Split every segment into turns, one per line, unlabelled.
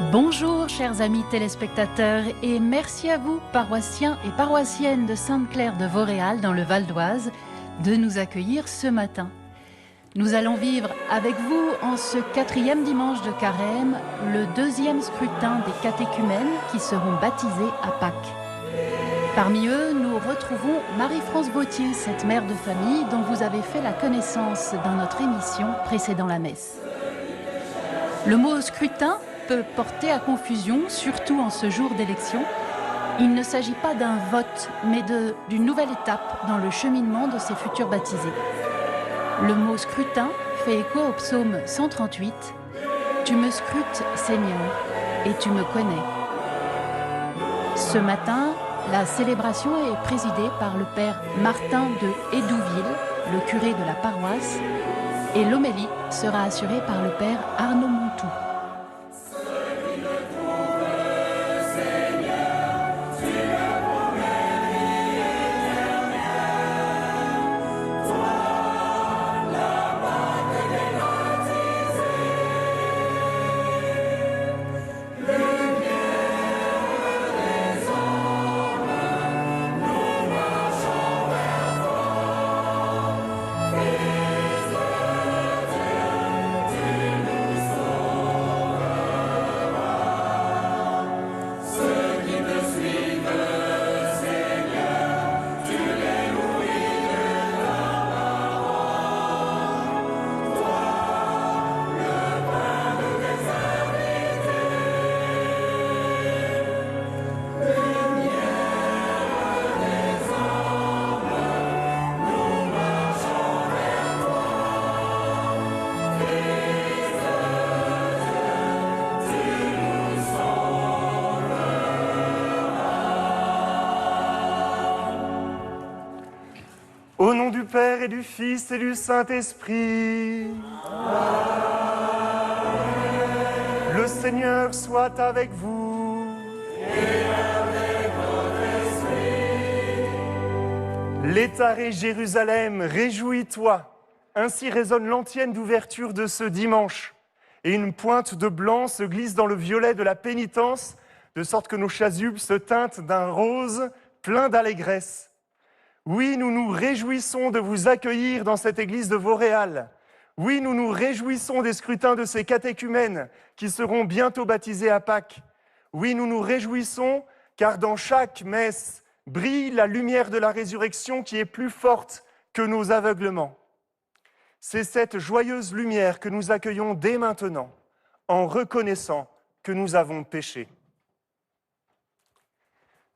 Bonjour chers amis téléspectateurs et merci à vous, paroissiens et paroissiennes de Sainte-Claire de Vauréal dans le Val d'Oise, de nous accueillir ce matin. Nous allons vivre avec vous en ce 4e dimanche de Carême le 2e scrutin des catéchumènes qui seront baptisés à Pâques. Parmi eux, nous retrouvons Marie-France Bautier, cette mère de famille dont vous avez fait la connaissance dans notre émission précédant la messe. Le mot scrutin peut porter à confusion, surtout en ce jour d'élection. Il ne s'agit pas d'un vote, mais d'une nouvelle étape dans le cheminement de ces futurs baptisés. Le mot scrutin fait écho au psaume 138. « Tu me scrutes, Seigneur, et tu me connais ». Ce matin, la célébration est présidée par le père Martin de Hédouville, le curé de la paroisse, et l'homélie sera assurée par le père Arnaud Montou.
Au nom du Père et du Fils et du Saint-Esprit. Le Seigneur soit avec vous. Et avec votre esprit. Létaré Jérusalem, réjouis-toi. Ainsi résonne l'antienne d'ouverture de ce dimanche. Et une pointe de blanc se glisse dans le violet de la pénitence, de sorte que nos chasubles se teintent d'un rose plein d'allégresse. Oui, nous nous réjouissons de vous accueillir dans cette église de Vauréal. Oui, nous nous réjouissons des scrutins de ces catéchumènes qui seront bientôt baptisés à Pâques. Oui, nous nous réjouissons car dans chaque messe brille la lumière de la résurrection qui est plus forte que nos aveuglements. C'est cette joyeuse lumière que nous accueillons dès maintenant en reconnaissant que nous avons péché.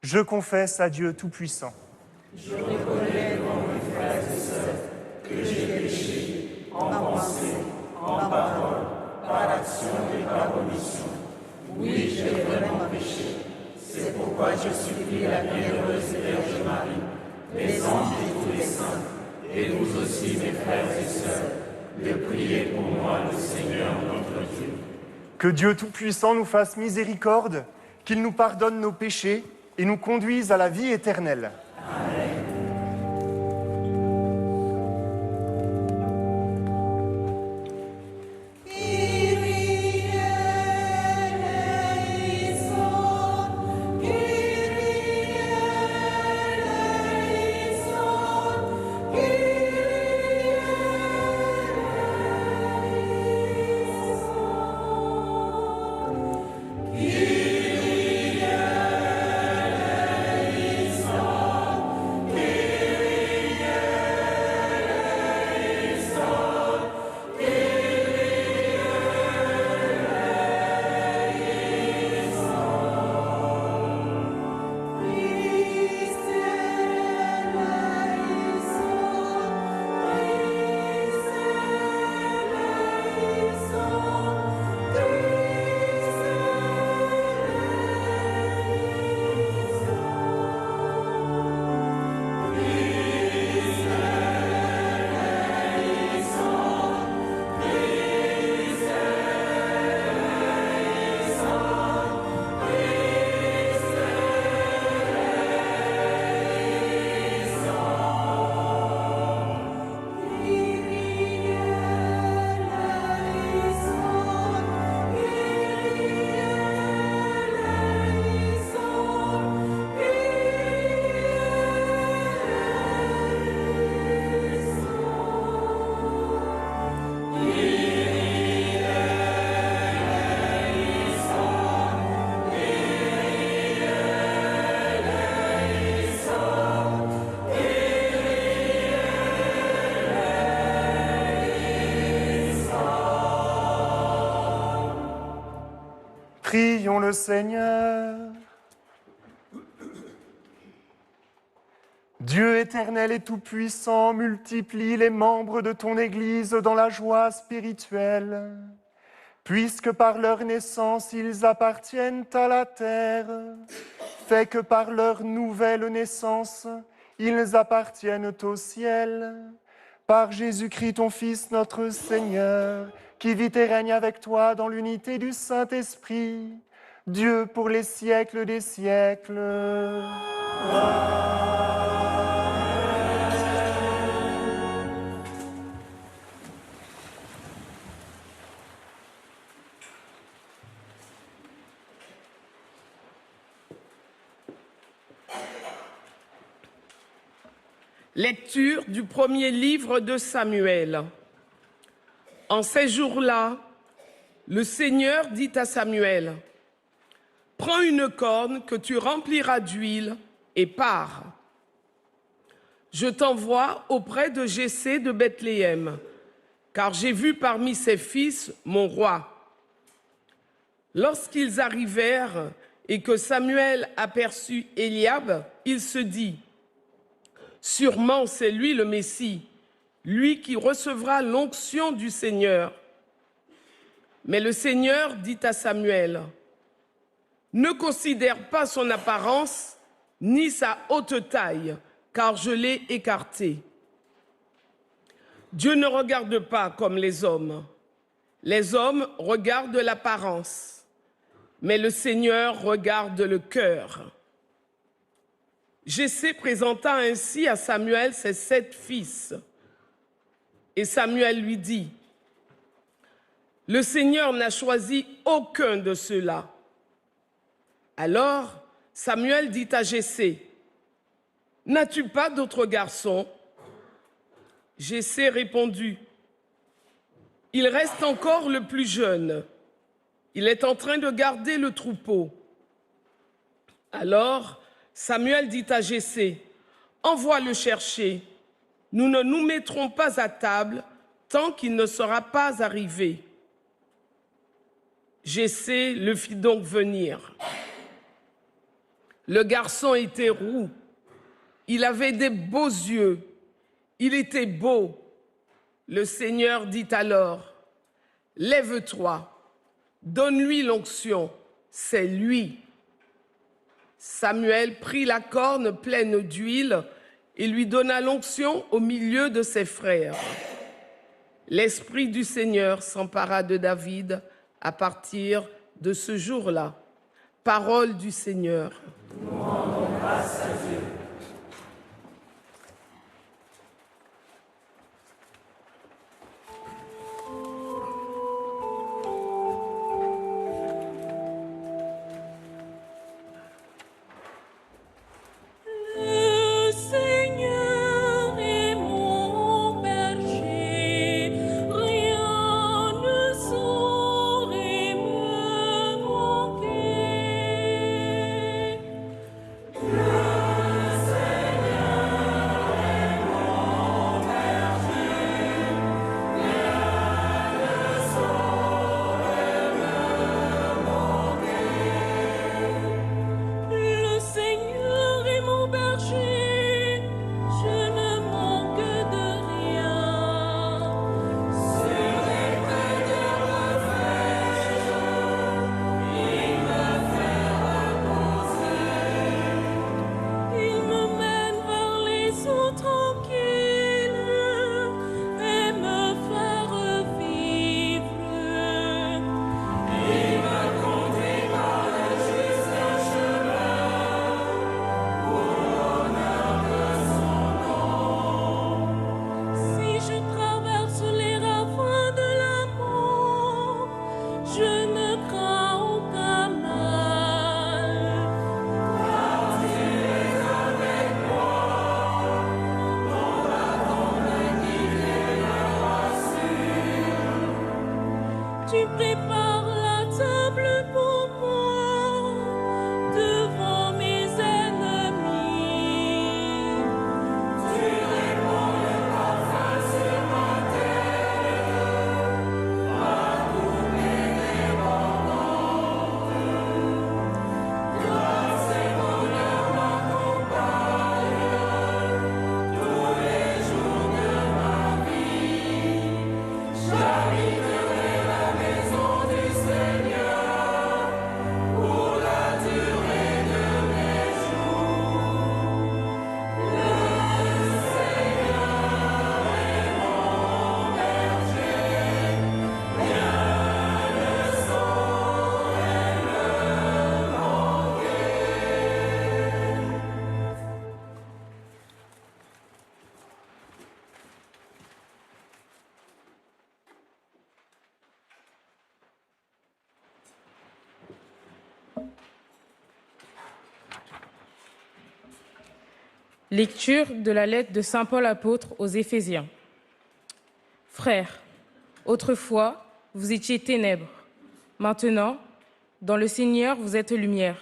Je confesse à Dieu Tout-Puissant.
Je reconnais devant mes frères et sœurs que j'ai péché en pensée, en parole, par action et par omission. Oui, j'ai vraiment péché. C'est pourquoi je supplie la bienheureuse Vierge Marie, les anges et tous les saints, et nous aussi, mes frères et sœurs, de prier pour moi le Seigneur notre Dieu.
Que Dieu Tout-Puissant nous fasse miséricorde, qu'il nous pardonne nos péchés et nous conduise à la vie éternelle.
Amen.
Kyrie eleison.
Prions le Seigneur. Dieu éternel et tout-puissant, multiplie les membres de ton Église dans la joie spirituelle, puisque par leur naissance ils appartiennent à la terre, fais que par leur nouvelle naissance ils appartiennent au ciel. Par Jésus-Christ ton Fils notre Seigneur, qui vit et règne avec toi dans l'unité du Saint-Esprit, Dieu pour les siècles des siècles. Amen.
Lecture du premier livre de Samuel. En ces jours-là, le Seigneur dit à Samuel, « Prends une corne que tu rempliras d'huile et pars. Je t'envoie auprès de Jessé de Bethléem, car j'ai vu parmi ses fils mon roi. » Lorsqu'ils arrivèrent et que Samuel aperçut Eliab, il se dit, « Sûrement c'est lui le Messie, lui qui recevra l'onction du Seigneur. » Mais le Seigneur dit à Samuel, « Ne considère pas son apparence ni sa haute taille, car je l'ai écarté. » Dieu ne regarde pas comme les hommes. Les hommes regardent l'apparence, mais le Seigneur regarde le cœur. Jessé présenta ainsi à Samuel ses 7 fils. Et Samuel lui dit, « Le Seigneur n'a choisi aucun de ceux-là. » Alors Samuel dit à Jessé, « N'as-tu pas d'autres garçons ?» Jessé répondit, « Il reste encore le plus jeune. Il est en train de garder le troupeau. » Alors Samuel dit à Jessé, « Envoie le chercher. Nous ne nous mettrons pas à table tant qu'il ne sera pas arrivé. » Jessé le fit donc venir. Le garçon était roux. Il avait des beaux yeux. Il était beau. Le Seigneur dit alors, « Lève-toi, donne-lui l'onction, c'est lui. » Samuel prit la corne pleine d'huile et lui donna l'onction au milieu de ses frères. L'Esprit du Seigneur s'empara de David à partir de ce jour-là. Parole du Seigneur.
Nous rendons grâce à Dieu.
Lecture de la lettre de saint Paul apôtre aux Éphésiens. Frères, autrefois, vous étiez ténèbres. Maintenant, dans le Seigneur, vous êtes lumière.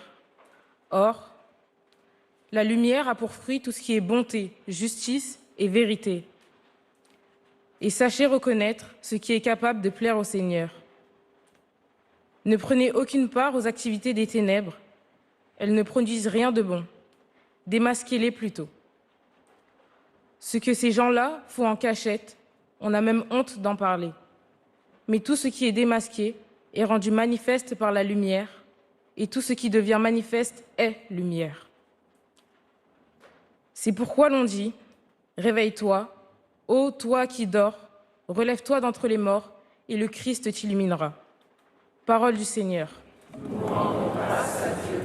Or, la lumière a pour fruit tout ce qui est bonté, justice et vérité. Et sachez reconnaître ce qui est capable de plaire au Seigneur. Ne prenez aucune part aux activités des ténèbres. Elles ne produisent rien de bon. Démasquez-les plutôt. Ce que ces gens-là font en cachette, on a même honte d'en parler. Mais tout ce qui est démasqué est rendu manifeste par la lumière, et tout ce qui devient manifeste est lumière. C'est pourquoi l'on dit « Réveille-toi, ô toi qui dors, relève-toi d'entre les morts, et le Christ t'illuminera. » Parole du Seigneur.
Nous rendons grâce à Dieu.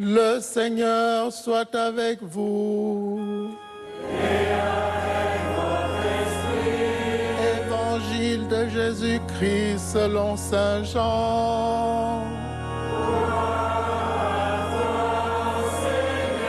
Le Seigneur soit avec vous.
Et avec votre esprit.
Évangile de Jésus-Christ selon saint Jean.
Gloire à toi, Seigneur.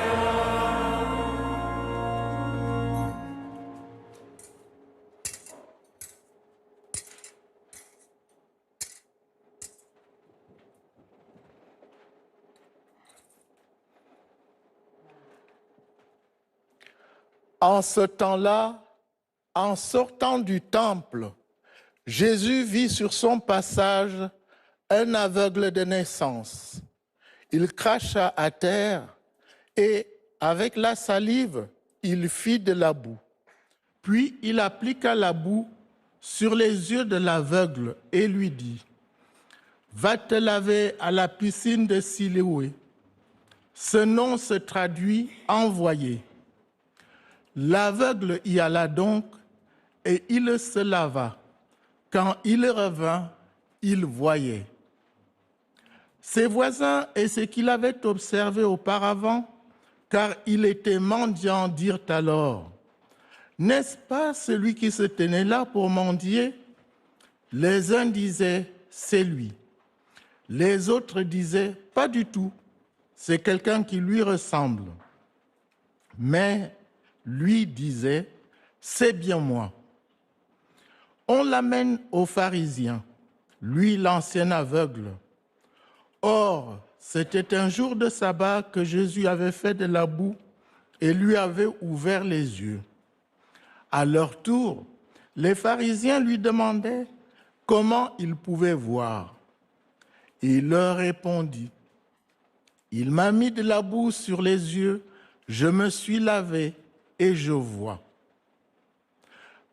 En ce temps-là, en sortant du temple, Jésus vit sur son passage un aveugle de naissance. Il cracha à terre et, avec la salive, il fit de la boue. Puis il appliqua la boue sur les yeux de l'aveugle et lui dit « Va te laver à la piscine de Siloé ». Ce nom se traduit « envoyé ». L'aveugle y alla donc et il se lava. Quand il revint, il voyait. Ses voisins et ceux qu'il avait observés auparavant, car il était mendiant, dirent alors « N'est-ce pas celui qui se tenait là pour mendier ?» Les uns disaient « C'est lui ». Les autres disaient « Pas du tout, c'est quelqu'un qui lui ressemble. » Mais lui disait « C'est bien moi ». On l'amène aux pharisiens, lui l'ancien aveugle. Or, c'était un jour de sabbat que Jésus avait fait de la boue et lui avait ouvert les yeux. À leur tour, les pharisiens lui demandaient comment il pouvait voir. Il leur répondit « Il m'a mis de la boue sur les yeux, je me suis lavé et je vois. »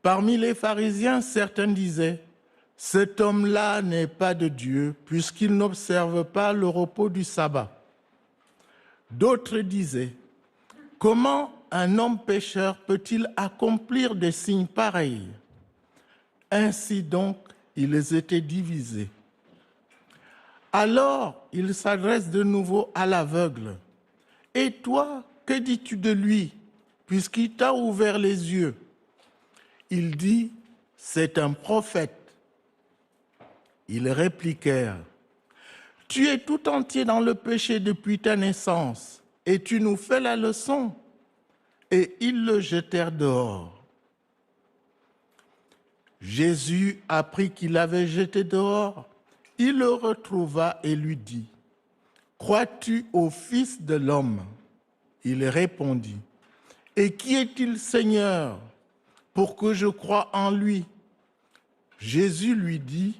Parmi les pharisiens, certains disaient « Cet homme-là n'est pas de Dieu, puisqu'il n'observe pas le repos du sabbat. » D'autres disaient « Comment un homme pécheur peut-il accomplir des signes pareils ?» Ainsi donc, ils étaient divisés. Alors, il s'adresse de nouveau à l'aveugle. « Et toi, que dis-tu de lui, puisqu'il t'a ouvert les yeux ?» Il dit « C'est un prophète. » Ils répliquèrent « Tu es tout entier dans le péché depuis ta naissance, et tu nous fais la leçon. » Et ils le jetèrent dehors. Jésus apprit qu'il avait jeté dehors. Il le retrouva et lui dit « crois-tu au Fils de l'homme? Il répondit, et qui est-il, Seigneur, pour que je croie en lui? Jésus lui dit,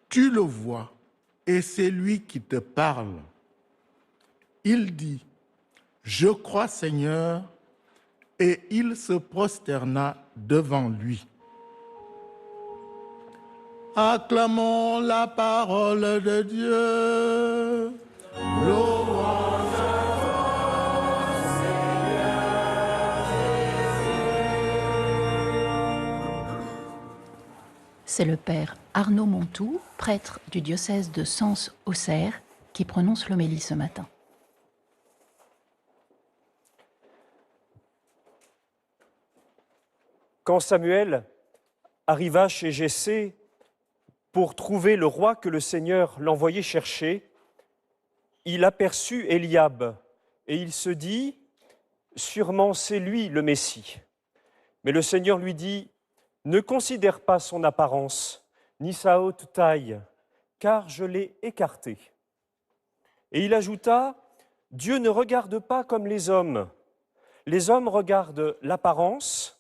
tu le vois, et c'est lui qui te parle. Il dit, je crois, Seigneur, et il se prosterna devant lui. Acclamons la parole de Dieu. Louange à toi, Seigneur Jésus.
C'est le père Arnaud Montou, prêtre du diocèse de Sens-Auxerre, qui prononce l'homélie ce matin.
Quand Samuel arriva chez Jessé pour trouver le roi que le Seigneur l'envoyait chercher, il aperçut Eliab et il se dit « Sûrement c'est lui le Messie ». Mais le Seigneur lui dit « Ne considère pas son apparence, ni sa haute taille, car je l'ai écarté. » Et il ajouta « Dieu ne regarde pas comme les hommes. Les hommes regardent l'apparence,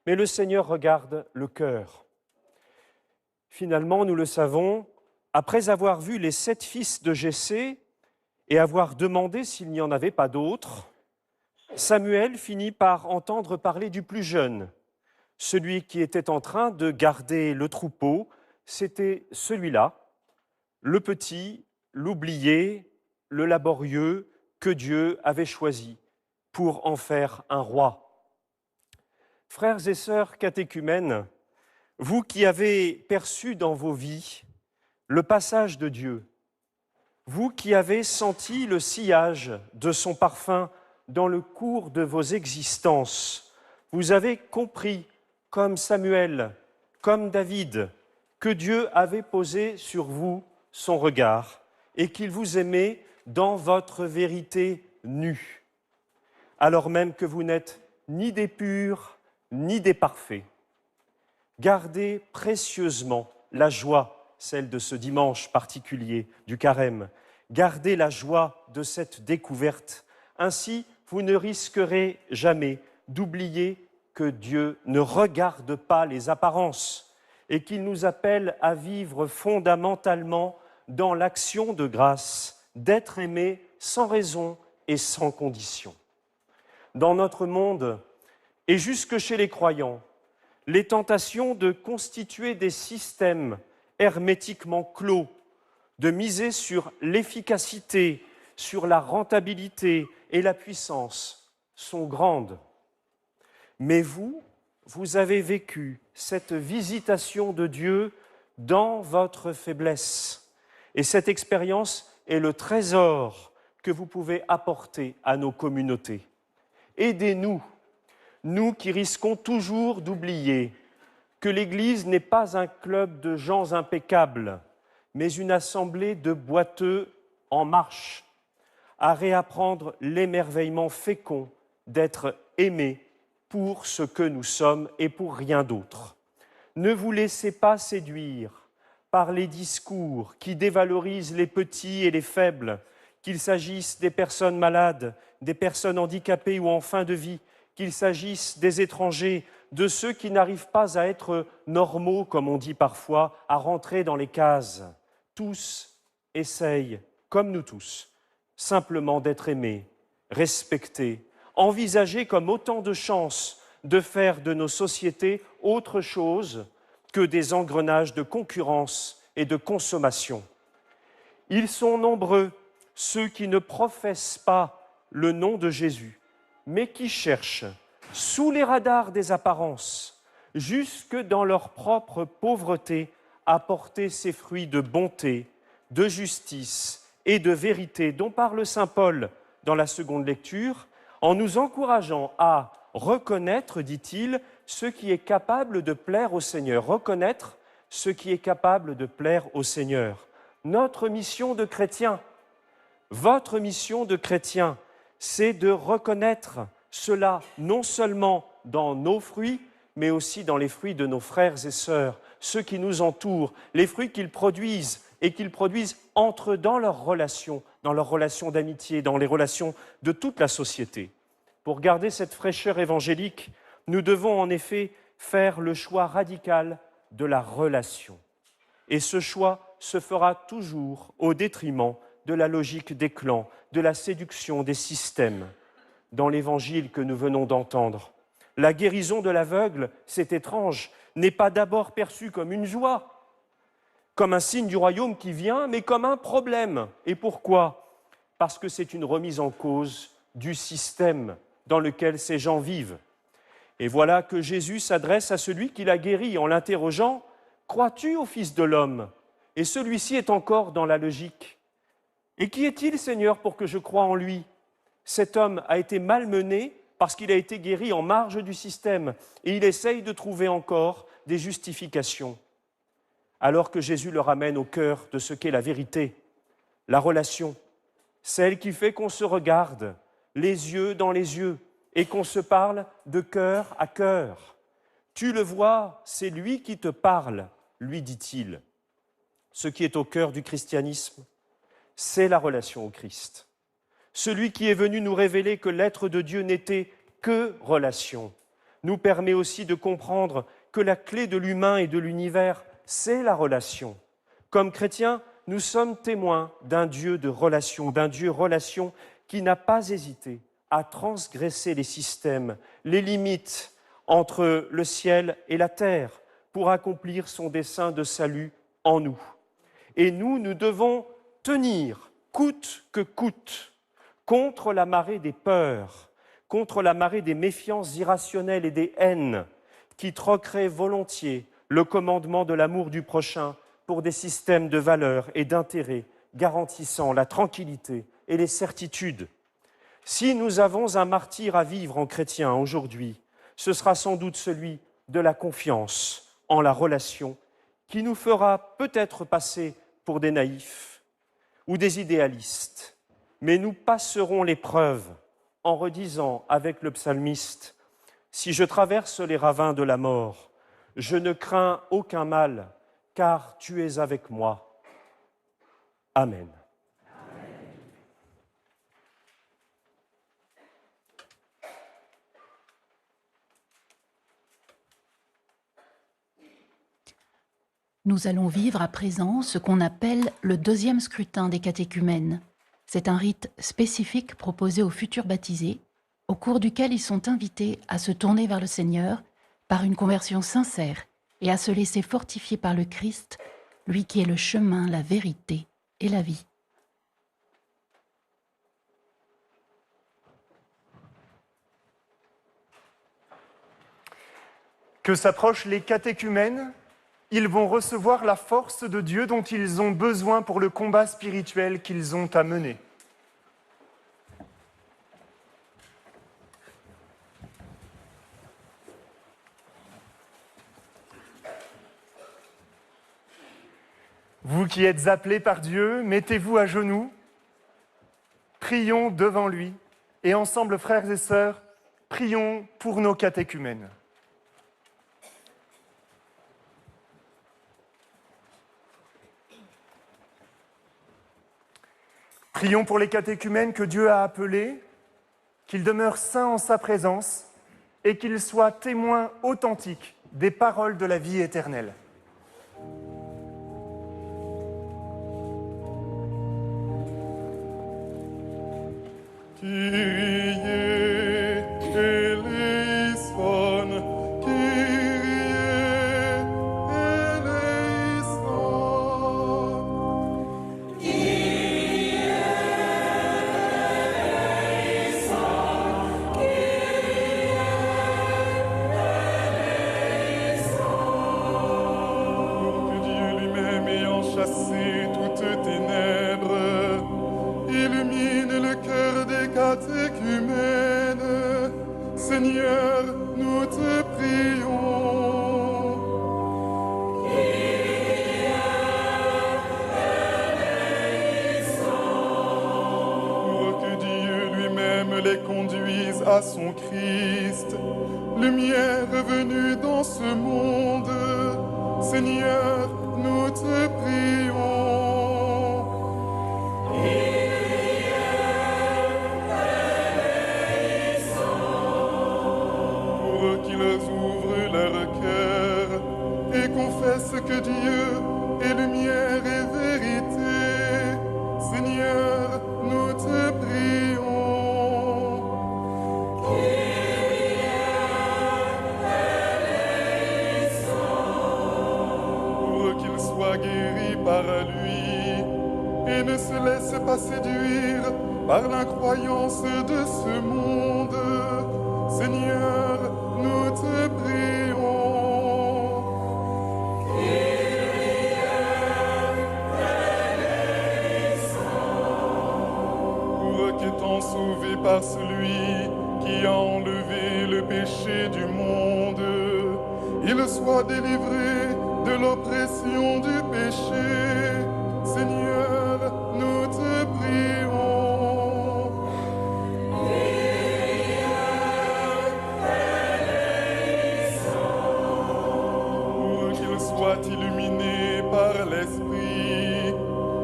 mais le Seigneur regarde le cœur. » Finalement, nous le savons, après avoir vu les 7 fils de Jessé et avoir demandé s'il n'y en avait pas d'autres, Samuel finit par entendre parler du plus jeune. Celui qui était en train de garder le troupeau, c'était celui-là, le petit, l'oublié, le laborieux que Dieu avait choisi pour en faire un roi. Frères et sœurs catéchumènes, vous qui avez perçu dans vos vies le passage de Dieu, vous qui avez senti le sillage de son parfum dans le cours de vos existences, vous avez compris, comme Samuel, comme David, que Dieu avait posé sur vous son regard et qu'il vous aimait dans votre vérité nue, alors même que vous n'êtes ni des purs ni des parfaits. Gardez précieusement la joie, celle de ce dimanche particulier du carême. Gardez la joie de cette découverte. Ainsi, vous ne risquerez jamais d'oublier que Dieu ne regarde pas les apparences et qu'il nous appelle à vivre fondamentalement dans l'action de grâce, d'être aimé sans raison et sans condition. Dans notre monde, et jusque chez les croyants, les tentations de constituer des systèmes hermétiquement clos, de miser sur l'efficacité, sur la rentabilité et la puissance sont grandes. Mais vous avez vécu cette visitation de Dieu dans votre faiblesse. Et cette expérience est le trésor que vous pouvez apporter à nos communautés. Aidez-nous, nous qui risquons toujours d'oublier que l'Église n'est pas un club de gens impeccables, mais une assemblée de boiteux en marche, à réapprendre l'émerveillement fécond d'être aimés pour ce que nous sommes et pour rien d'autre. Ne vous laissez pas séduire par les discours qui dévalorisent les petits et les faibles, qu'il s'agisse des personnes malades, des personnes handicapées ou en fin de vie, qu'il s'agisse des étrangers, de ceux qui n'arrivent pas à être normaux, comme on dit parfois, à rentrer dans les cases. Tous essayent, comme nous tous, simplement d'être aimés, respectés, envisagés comme autant de chances de faire de nos sociétés autre chose que des engrenages de concurrence et de consommation. Ils sont nombreux, ceux qui ne professent pas le nom de Jésus, mais qui cherchent, sous les radars des apparences, jusque dans leur propre pauvreté, à porter ces fruits de bonté, de justice et de vérité dont parle saint Paul dans la seconde lecture, en nous encourageant à reconnaître, dit-il, ce qui est capable de plaire au Seigneur. Reconnaître ce qui est capable de plaire au Seigneur. Notre mission de chrétien, votre mission de chrétien, c'est de reconnaître cela non seulement dans nos fruits, mais aussi dans les fruits de nos frères et sœurs, ceux qui nous entourent, les fruits qu'ils produisent et qu'ils produisent entre eux dans leurs relations d'amitié, dans les relations de toute la société. Pour garder cette fraîcheur évangélique, nous devons en effet faire le choix radical de la relation. Et ce choix se fera toujours au détriment de la logique des clans, de la séduction des systèmes. Dans l'évangile que nous venons d'entendre, la guérison de l'aveugle, c'est étrange, n'est pas d'abord perçue comme une joie, comme un signe du royaume qui vient, mais comme un problème. Et pourquoi ? Parce que c'est une remise en cause du système dans lequel ces gens vivent. Et voilà que Jésus s'adresse à celui qui l'a guéri en l'interrogeant « Crois-tu au Fils de l'homme » Et celui-ci est encore dans la logique. « Et qui est-il, Seigneur, pour que je croie en lui ?» Cet homme a été malmené parce qu'il a été guéri en marge du système et il essaye de trouver encore des justifications. Alors que Jésus le ramène au cœur de ce qu'est la vérité, la relation, celle qui fait qu'on se regarde les yeux dans les yeux et qu'on se parle de cœur à cœur. Tu le vois, c'est lui qui te parle, lui dit-il. Ce qui est au cœur du christianisme, c'est la relation au Christ. Celui qui est venu nous révéler que l'être de Dieu n'était que relation, nous permet aussi de comprendre que la clé de l'humain et de l'univers, c'est la relation. Comme chrétiens, nous sommes témoins d'un Dieu de relation, d'un Dieu relation qui n'a pas hésité à transgresser les systèmes, les limites entre le ciel et la terre pour accomplir son dessein de salut en nous. Et nous devons tenir, coûte que coûte, contre la marée des peurs, contre la marée des méfiances irrationnelles et des haines qui troqueraient volontiers le commandement de l'amour du prochain pour des systèmes de valeurs et d'intérêts garantissant la tranquillité et les certitudes. Si nous avons un martyr à vivre en chrétien aujourd'hui, ce sera sans doute celui de la confiance en la relation qui nous fera peut-être passer pour des naïfs ou des idéalistes, mais nous passerons l'épreuve en redisant avec le psalmiste « Si je traverse les ravins de la mort, je ne crains aucun mal, car tu es avec moi. » Amen.
Nous allons vivre à présent ce qu'on appelle le deuxième scrutin des catéchumènes. C'est un rite spécifique proposé aux futurs baptisés, au cours duquel ils sont invités à se tourner vers le Seigneur par une conversion sincère et à se laisser fortifier par le Christ, lui qui est le chemin, la vérité et la vie.
Que s'approchent les catéchumènes, ils vont recevoir la force de Dieu dont ils ont besoin pour le combat spirituel qu'ils ont à mener. Vous qui êtes appelés par Dieu, mettez-vous à genoux, prions devant lui, et ensemble, frères et sœurs, prions pour nos catéchumènes. Prions pour les catéchumènes que Dieu a appelés, qu'ils demeurent saints en sa présence et qu'ils soient témoins authentiques des paroles de la vie éternelle.
Seigneur, nous te prions. Pour que Dieu lui-même les conduise à son Christ. Lumière venue dans ce monde, Seigneur, nous te prions. Pour qu'ils ouvrent leur cœur et confessent que Dieu est lumière et vérité. Seigneur, nous te prions. Pour qu'ils soient guéris par lui et ne se laissent pas séduire par l'incroyance de ce monde. Seigneur, nous te prions. Pour qu'étant sauvés par celui qui a enlevé le péché du monde, ils soient délivrés de l'oppression du péché. Seigneur, nous te prions. Pour qu'ils soient illuminés par l'Esprit,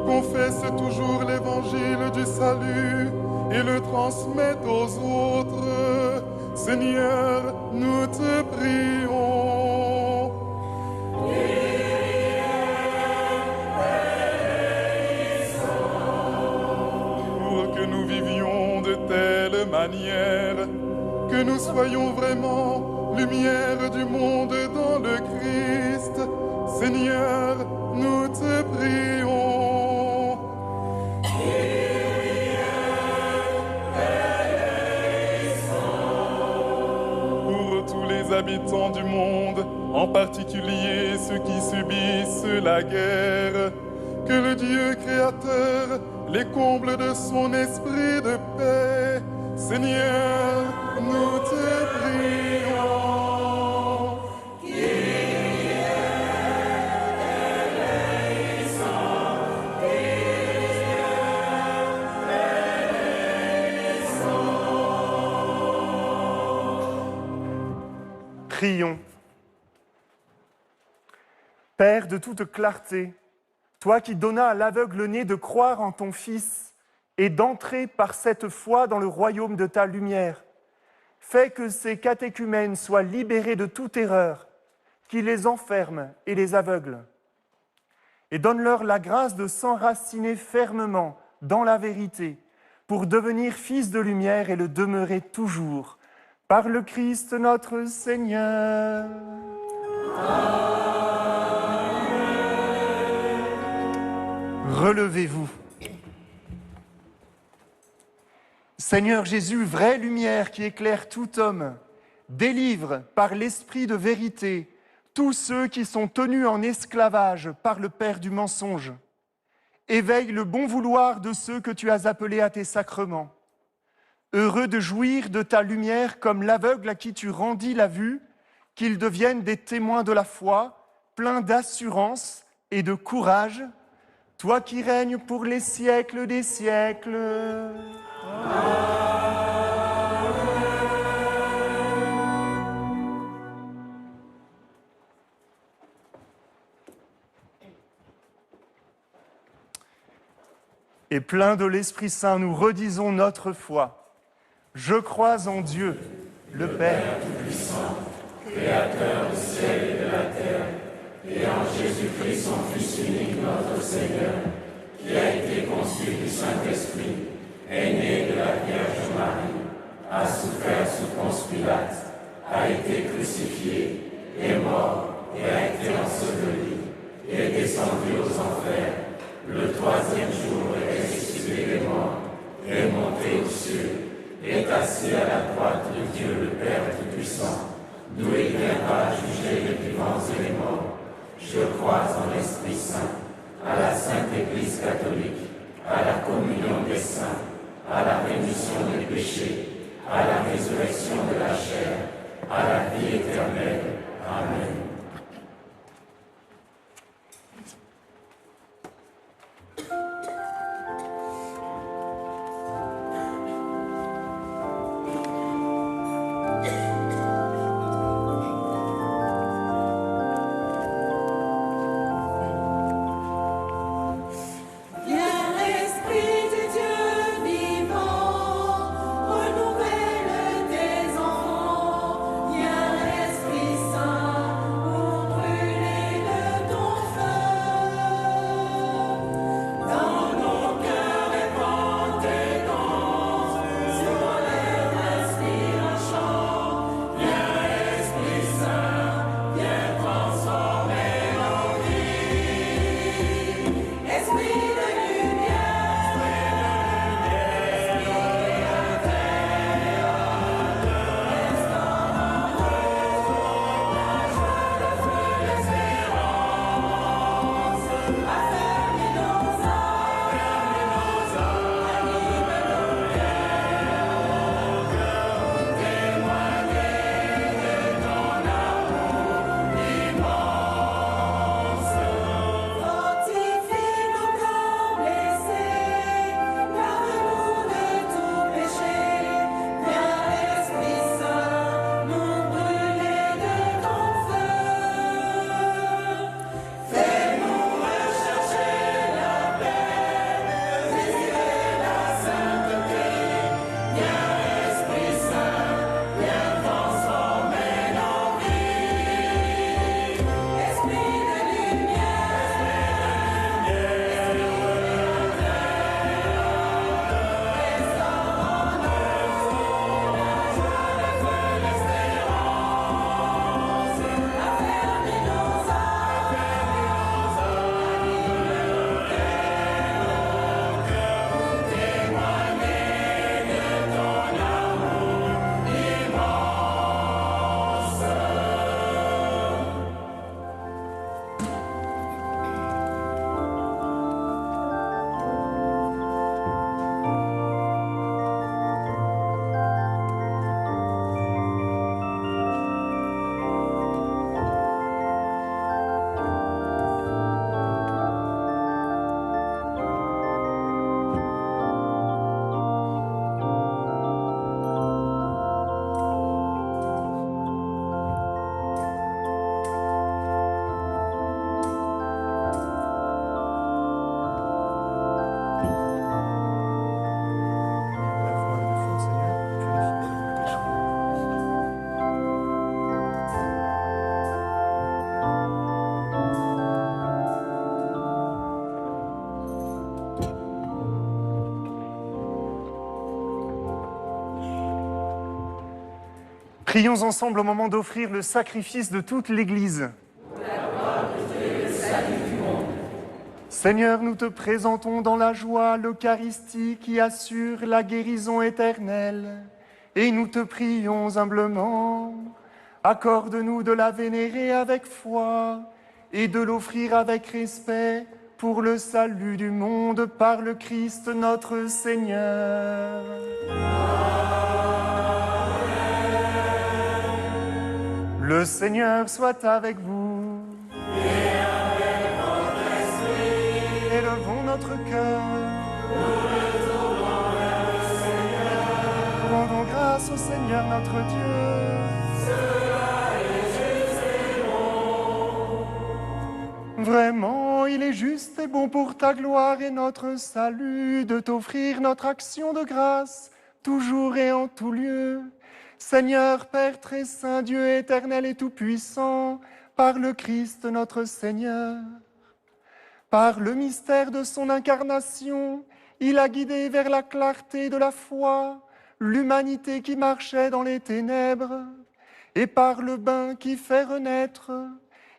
confessent toujours l'évangile du salut et le transmettent aux autres. Seigneur, nous te prions. Pour que nous vivions de telle manière que nous soyons vraiment lumière du monde dans le Christ. Seigneur, nous te prions. Pour tous les habitants du monde, en particulier ceux qui subissent la guerre, que le Dieu créateur les comble de son esprit de paix. Seigneur, nous te prions.
Prions. Père de toute clarté, toi qui donnas à l'aveugle-né de croire en ton Fils et d'entrer par cette foi dans le royaume de ta lumière, fais que ces catéchumènes soient libérés de toute erreur qui les enferme et les aveugle. Et donne-leur la grâce de s'enraciner fermement dans la vérité pour devenir fils de lumière et le demeurer toujours. Par le Christ notre Seigneur. Relevez-vous. Seigneur Jésus, vraie lumière qui éclaire tout homme, délivre par l'esprit de vérité tous ceux qui sont tenus en esclavage par le père du mensonge. Éveille le bon vouloir de ceux que tu as appelés à tes sacrements. Heureux de jouir de ta lumière comme l'aveugle à qui tu rendis la vue, qu'ils deviennent des témoins de la foi, pleins d'assurance et de courage, toi qui règnes pour les siècles des siècles. Et pleins de l'Esprit Saint, nous redisons notre foi. Je crois en Dieu, le Père Tout-Puissant,
Créateur du ciel et de la terre, et en Jésus-Christ, son Fils unique, notre Seigneur, qui a été conçu du Saint-Esprit, est né de la Vierge Marie, a souffert sous Ponce Pilate, a été crucifié, est mort et a été enseveli, est descendu aux enfers, le troisième jour est ressuscité des morts, est monté aux cieux, est assis à la droite de Dieu le Père Tout-Puissant, d'où il viendra juger les vivants et les morts. Je crois en l'Esprit Saint, à la Sainte Église catholique, à la communion des saints, à la rémission des péchés, à la résurrection de la chair, à la vie éternelle. Amen.
Prions ensemble au moment d'offrir le sacrifice de toute l'Église. Seigneur, nous te présentons dans la joie l'Eucharistie qui assure la guérison éternelle. Et nous te prions humblement, accorde-nous de la vénérer avec foi et de l'offrir avec respect pour le salut du monde par le Christ notre Seigneur. Le Seigneur soit avec vous. Et avec votre esprit. Élevons notre cœur. Nous le tournons vers le Seigneur. Rendons grâce au Seigneur notre Dieu. Cela est juste et bon. Vraiment, il est juste et bon pour ta gloire et notre salut de t'offrir notre action de grâce, toujours et en tout lieu. Seigneur, Père très saint, Dieu éternel et tout-puissant, par le Christ notre Seigneur. Par le mystère de son incarnation, il a guidé vers la clarté de la foi l'humanité qui marchait dans les ténèbres. Et par le bain qui fait renaître,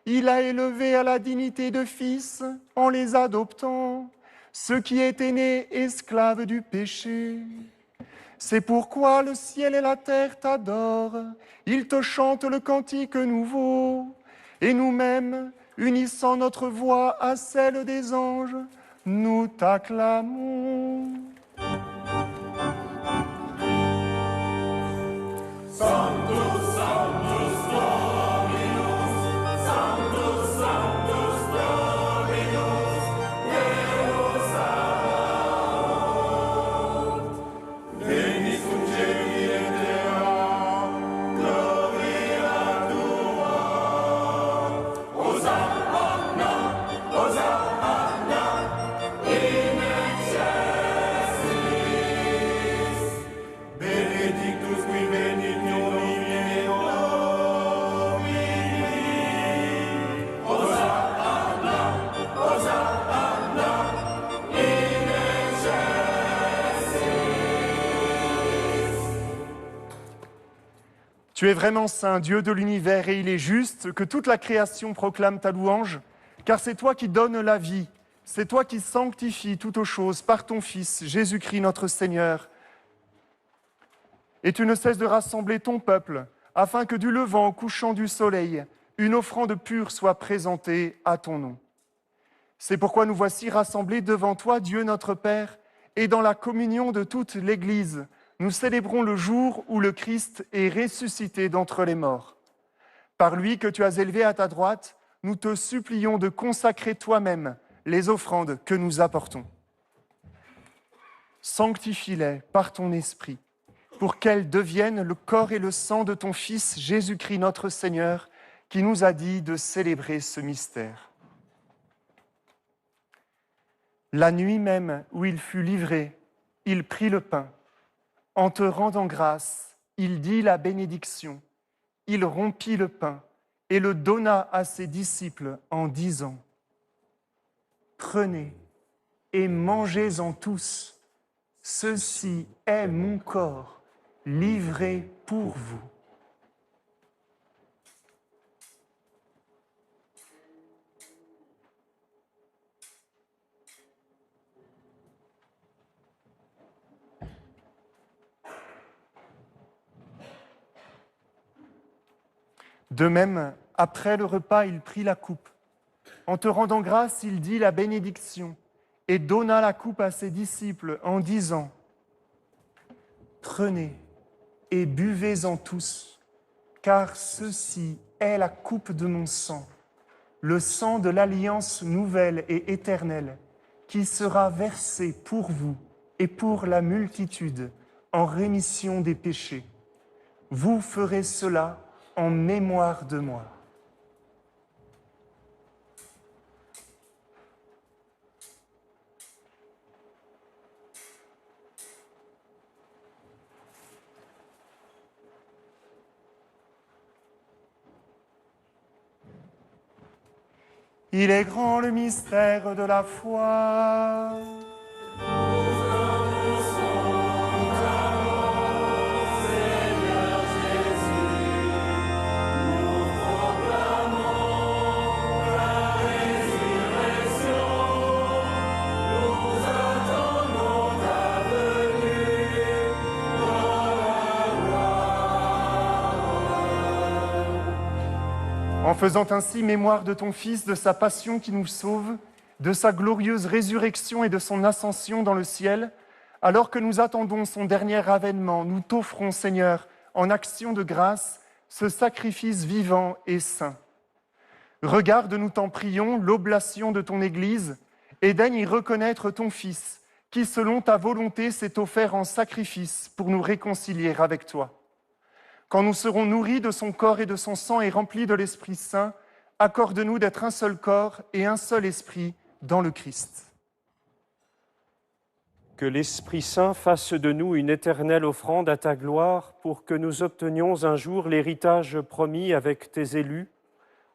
il a élevé à la dignité de fils en les adoptant, ceux qui étaient nés esclaves du péché. C'est pourquoi le ciel et la terre t'adorent, ils te chantent le cantique nouveau, et nous-mêmes, unissant notre voix à celle des anges, nous t'acclamons. Sanctus, Sanctus, Dominus, Sanctus, Sanctus, Dominus, Deus Sabaoth. Benedictum Celi et terra, gloria tua. Hosanna, Hosanna, in excelsis. Benedictus qui venit in nomine Domini. Hosanna, Hosanna, in excelsis. Tu es vraiment saint, Dieu de l'univers, et il est juste que toute la création proclame ta louange, car c'est toi qui donnes la vie, c'est toi qui sanctifies toutes choses par ton Fils, Jésus-Christ notre Seigneur. Et tu ne cesses de rassembler ton peuple, afin que du levant au couchant du soleil, une offrande pure soit présentée à ton nom. C'est pourquoi nous voici rassemblés devant toi, Dieu notre Père, et dans la communion de toute l'Église, nous célébrons le jour où le Christ est ressuscité d'entre les morts. Par lui que tu as élevé à ta droite, nous te supplions de consacrer toi-même les offrandes que nous apportons. Sanctifie-les par ton esprit, pour qu'elles deviennent le corps et le sang de ton Fils Jésus-Christ notre Seigneur, qui nous a dit de célébrer ce mystère. La nuit même où il fut livré, il prit le pain. En te rendant grâce, il dit la bénédiction. Il rompit le pain et le donna à ses disciples en disant : « Prenez et mangez-en tous. Ceci est mon corps livré pour vous. » De même, après le repas, il prit la coupe. En te rendant grâce, il dit la bénédiction et donna la coupe à ses disciples en disant : « Prenez et buvez-en tous, car ceci est la coupe de mon sang, le sang de l'alliance nouvelle et éternelle, qui sera versé pour vous et pour la multitude en rémission des péchés. Vous ferez cela en mémoire de moi. » Il est grand le mystère de la foi. faisant ainsi mémoire de ton Fils, de sa passion qui nous sauve, de sa glorieuse résurrection et de son ascension dans le ciel, alors que nous attendons son dernier avènement, nous t'offrons, Seigneur, en action de grâce, ce sacrifice vivant et saint. Regarde, nous t'en prions, l'oblation de ton Église, et daigne y reconnaître ton Fils, qui, selon ta volonté, s'est offert en sacrifice pour nous réconcilier avec toi. Quand nous serons nourris de son corps et de son sang et remplis de l'Esprit Saint, accorde-nous d'être un seul corps et un seul esprit dans le Christ.
Que l'Esprit Saint fasse de nous une éternelle offrande à ta gloire pour que nous obtenions un jour l'héritage promis avec tes élus.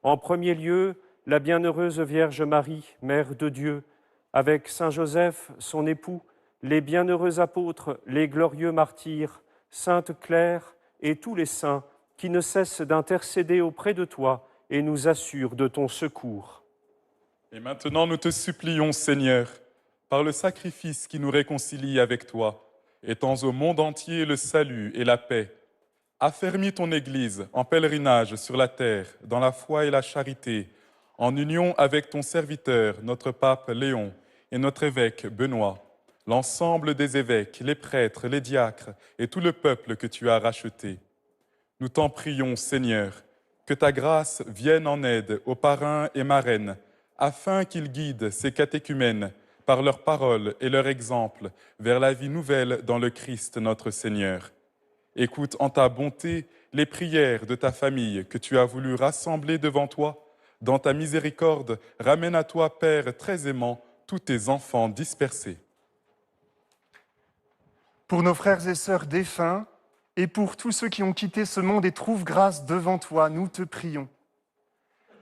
En premier lieu, la bienheureuse Vierge Marie, Mère de Dieu, avec Saint Joseph, son époux, les bienheureux apôtres, les glorieux martyrs, Sainte Claire et tous les saints qui ne cessent d'intercéder auprès de toi et nous assurent de ton secours.
Et maintenant, nous te supplions, Seigneur, par le sacrifice qui nous réconcilie avec toi, étends au monde entier le salut et la paix. Affermis ton Église en pèlerinage sur la terre, dans la foi et la charité, en union avec ton serviteur, notre pape Léon, et notre évêque Benoît, l'ensemble des évêques, les prêtres, les diacres et tout le peuple que tu as racheté. Nous t'en prions, Seigneur, que ta grâce vienne en aide aux parrains et marraines, afin qu'ils guident ces catéchumènes par leurs paroles et leur exemple vers la vie nouvelle dans le Christ notre Seigneur. Écoute en ta bonté les prières de ta famille que tu as voulu rassembler devant toi. Dans ta miséricorde, ramène à toi, Père très aimant, tous tes enfants dispersés.
Pour nos frères et sœurs défunts, et pour tous ceux qui ont quitté ce monde et trouvent grâce devant toi, nous te prions.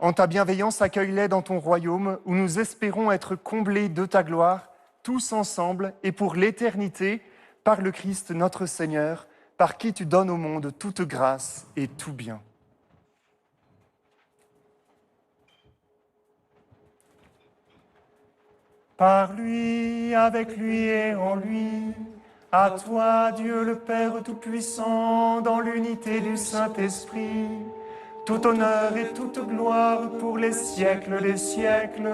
En ta bienveillance, accueille-les dans ton royaume, où nous espérons être comblés de ta gloire, tous ensemble et pour l'éternité, par le Christ notre Seigneur, par qui tu donnes au monde toute grâce et tout bien. Par lui, avec lui et en lui, à toi, Dieu le Père Tout-Puissant, dans l'unité du Saint-Esprit, tout honneur et toute gloire pour les siècles des siècles.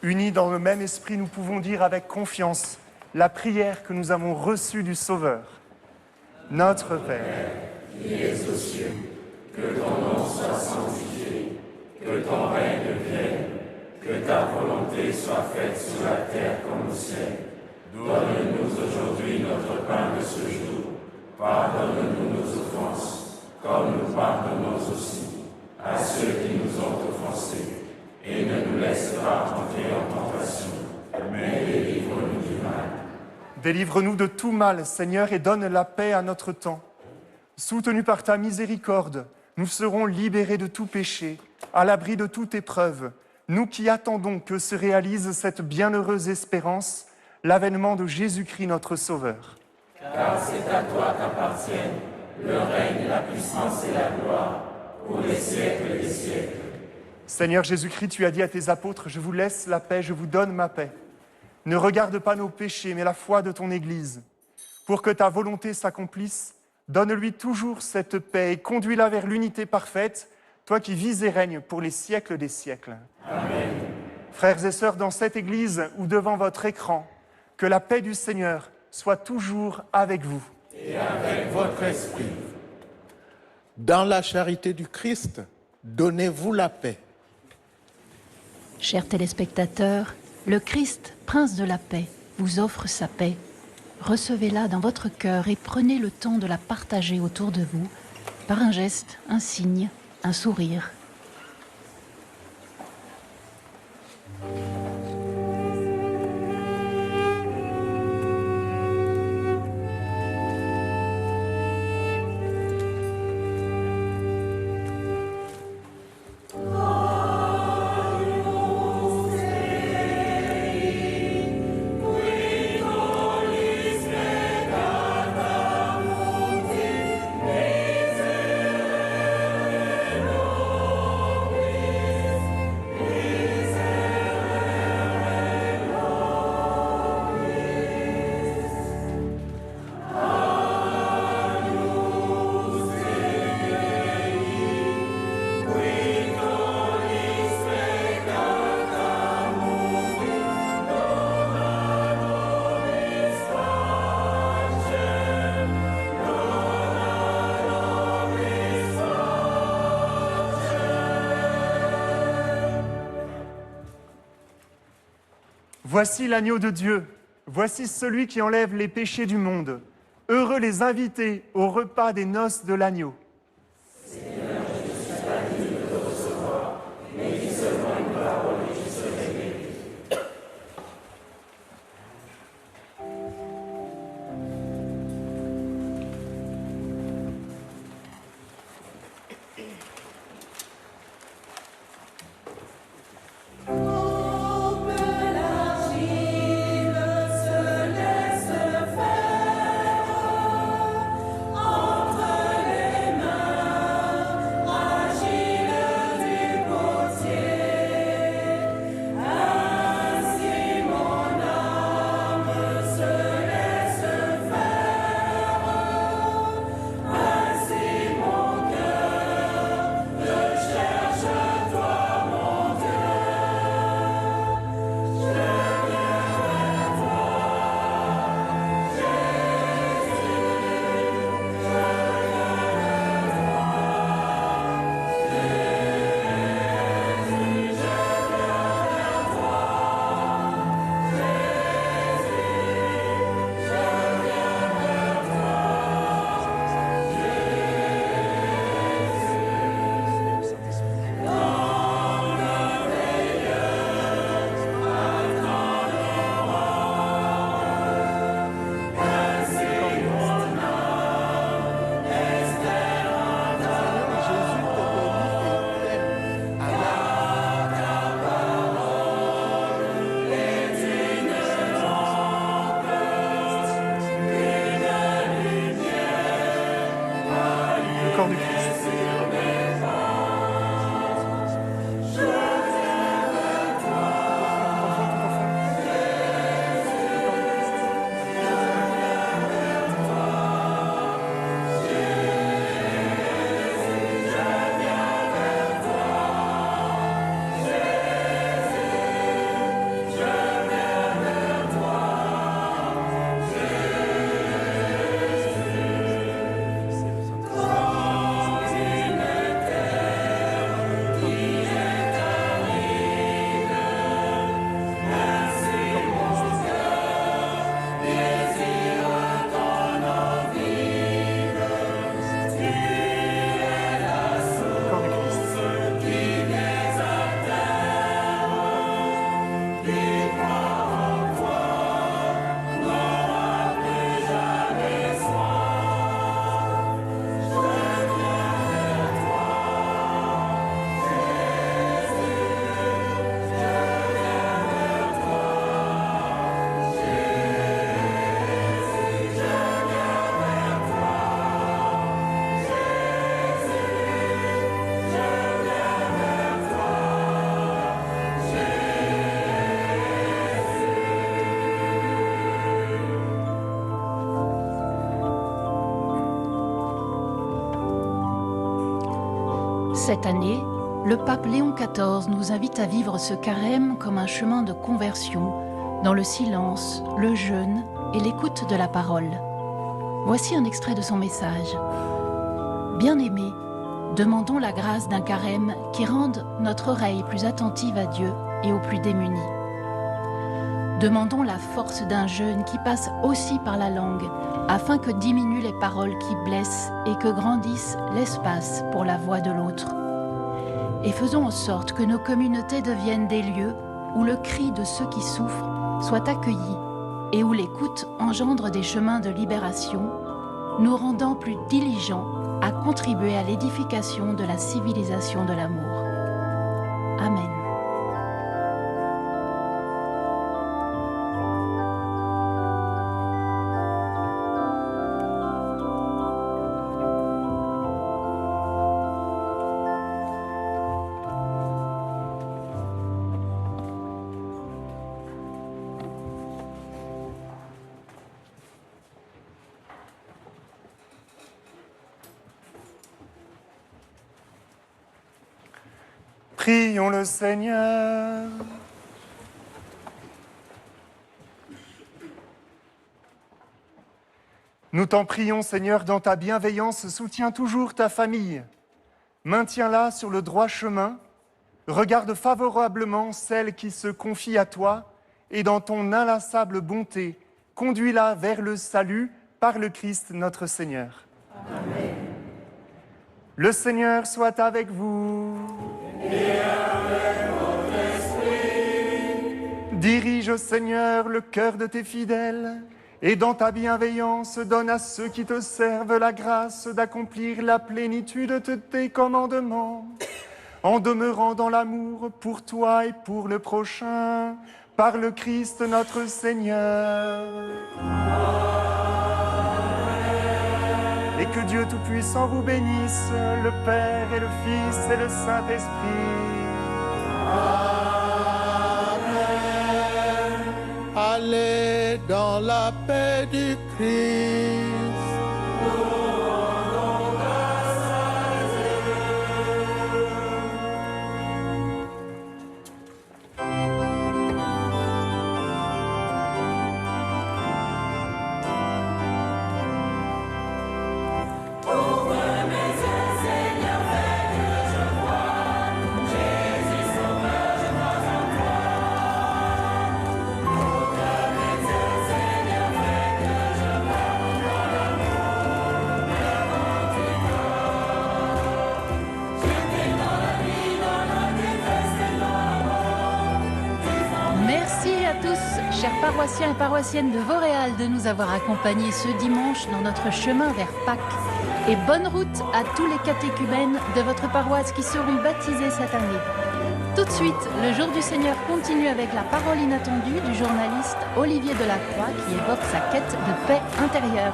Unis dans le même esprit, nous pouvons dire avec confiance la prière que nous avons reçue du Sauveur. Notre Père,
qui es aux cieux, que ton nom soit sanctifié, que ton règne vienne, que ta volonté soit faite sur la terre comme au ciel. Donne-nous aujourd'hui notre pain de ce jour. Pardonne-nous nos offenses, comme nous pardonnons aussi à ceux qui nous ont offensés. Et ne nous laisse pas entrer en tentation, mais délivre-nous du mal.
Délivre-nous de tout mal, Seigneur, et donne la paix à notre temps. Soutenus par ta miséricorde, nous serons libérés de tout péché, à l'abri de toute épreuve, nous qui attendons que se réalise cette bienheureuse espérance, l'avènement de Jésus-Christ notre Sauveur.
Car c'est à toi qu'appartiennent le règne, la puissance et la gloire, pour les siècles des siècles.
Seigneur Jésus-Christ, tu as dit à tes apôtres, « Je vous laisse la paix, je vous donne ma paix. » Ne regarde pas nos péchés, mais la foi de ton Église. Pour que ta volonté s'accomplisse, donne-lui toujours cette paix et conduis-la vers l'unité parfaite, toi qui vis et règnes pour les siècles des siècles.
Amen.
Frères et sœurs, dans cette Église ou devant votre écran, que la paix du Seigneur soit toujours avec vous.
Et avec votre esprit.
Dans la charité du Christ, donnez-vous la paix.
Chers téléspectateurs, le Christ, Prince de la paix, vous offre sa paix. Recevez-la dans votre cœur et prenez le temps de la partager autour de vous par un geste, un signe, un sourire.
Voici l'agneau de Dieu, voici celui qui enlève les péchés du monde. Heureux les invités au repas des noces de l'agneau.
Seigneur, je ne suis pas digne de te recevoir, mais dis seulement une parole et je serai guéri.
corps du Christ.
Cette année, le pape Léon XIV nous invite à vivre ce carême comme un chemin de conversion, dans le silence, le jeûne et l'écoute de la parole. Voici un extrait de son message. Bien-aimés, demandons la grâce d'un carême qui rende notre oreille plus attentive à Dieu et aux plus démunis. Demandons la force d'un jeûne qui passe aussi par la langue, afin que diminuent les paroles qui blessent et que grandisse l'espace pour la voix de l'autre. Et faisons en sorte que nos communautés deviennent des lieux où le cri de ceux qui souffrent soit accueilli et où l'écoute engendre des chemins de libération, nous rendant plus diligents à contribuer à l'édification de la civilisation de l'amour. Amen.
Prions le Seigneur. Nous t'en prions, Seigneur, dans ta bienveillance, soutiens toujours ta famille. Maintiens-la sur le droit chemin. Regarde favorablement celle qui se confie à toi et dans ton inlassable bonté, conduis-la vers le salut par le Christ notre Seigneur.
Amen.
Le Seigneur soit avec vous.
Et avec votre esprit.
Dirige, Seigneur, le cœur de tes fidèles, et dans ta bienveillance, donne à ceux qui te servent la grâce d'accomplir la plénitude de tes commandements, en demeurant dans l'amour pour toi et pour le prochain, par le Christ notre Seigneur. Et que Dieu Tout-Puissant vous bénisse, le Père et le Fils et le Saint-Esprit.
Amen. Allez dans la paix du Christ.
Chers paroissiens et paroissiennes de Vauréal, de nous avoir accompagnés ce dimanche dans notre chemin vers Pâques. Et bonne route à tous les catéchumènes de votre paroisse qui seront baptisés cette année. Tout de suite, le jour du Seigneur continue avec la parole inattendue du journaliste Olivier Delacroix qui évoque sa quête de paix intérieure.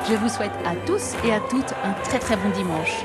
Je vous souhaite à tous et à toutes un très très bon dimanche.